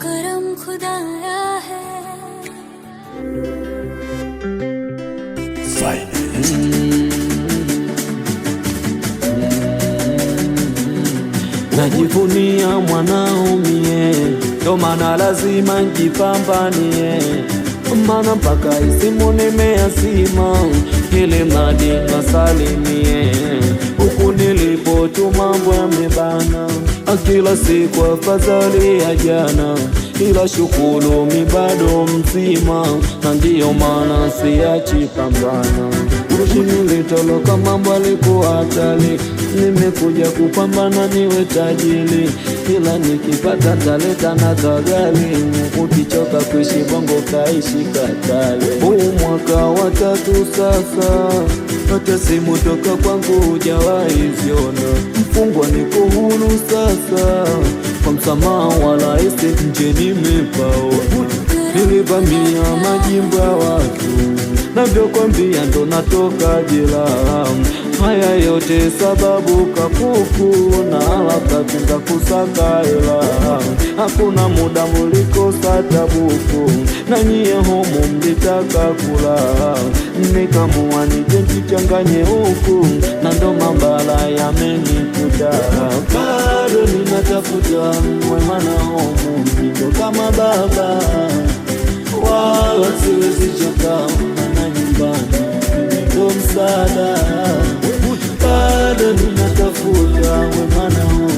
करम खुदाया है। Najivunia mwanao mie, ndo maana lazima njipambanie, maana mpaka isimu nimeazima, ili mradi nasalimie. Huku nilipo tu mambo yamebana, kila siku afadhali ya jana, ila shukuru mi bado mzima, na ndiyo maana siachi pambana. Urushi nilitoloka mambo alikuwa hatari, nimekuja kupambana niwe tajiri, ila nikipata taleta na kagali, ukichoka kuishi bongo kaishi Katale. Huu mwaka wa 3 sasa, hata simu toka kwangu hujawahi ziona. Mfungwa niko huru sasa, kwa msamaha wa rais nje nimepaona. Nilivamia majimbo ya watu, navyokwambia ndo natoka jela. Haya yote sababu kapuku na harakati za kusaka hela. Hakuna muda mulikosa tabuku, na nyie homu mlitaka kula. Nikamua nije nichanganye huku, na ndo mambala yamenikuta. Bado ninatafuta wema na homu, niko kama baba, wala siwezi choka na nyumbani ndo msaada. Bado ninatafuta wema na homu,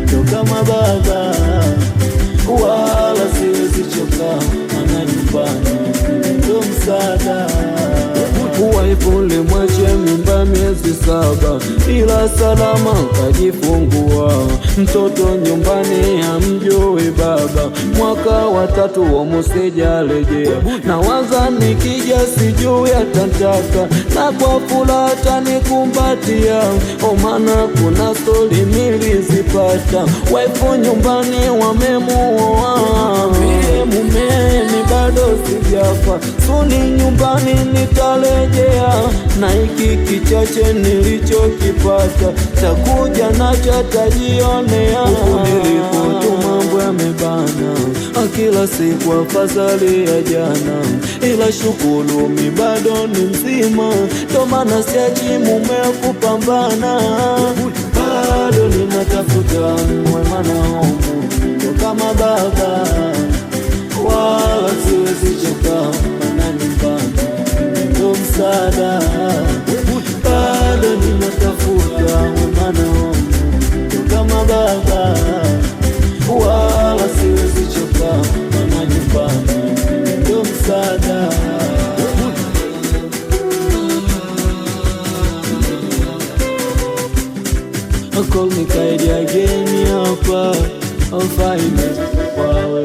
ndo kama baba, wala siwezi choka na nyumbani ndo msaada. Waipole mwache mimba miezi 7, ila salama kajifungua. Mtoto nyumbani hamjui baba, mwaka wa 3 homo sijarejea. Na waza nikija sijui atataka, na kwa furaha atanikumbatia. Omana kuna stori nilizipata, waifu nyumbani wamemuoa. Mumeni bado sijafa, suni nyumbani nitarejea. Na hiki kichache nilichokipata, takuja nacho tajionea. Huku nilipo tu mambo yamebana, kila siku afadhali ya jana, ila shukuru mi bado ni mzima, ndo maana siachi mume kupambana. Bado ninatafuta wema na homu, ndo kama baba, wala siwezi choka na nyumbani ndo msaada. Bado ninatafuta wema na homu, ndo kama baba, wala siwezi choka na nyumbani ndo msaada. Call me Kaidi again hapa, I'll find it. Wow,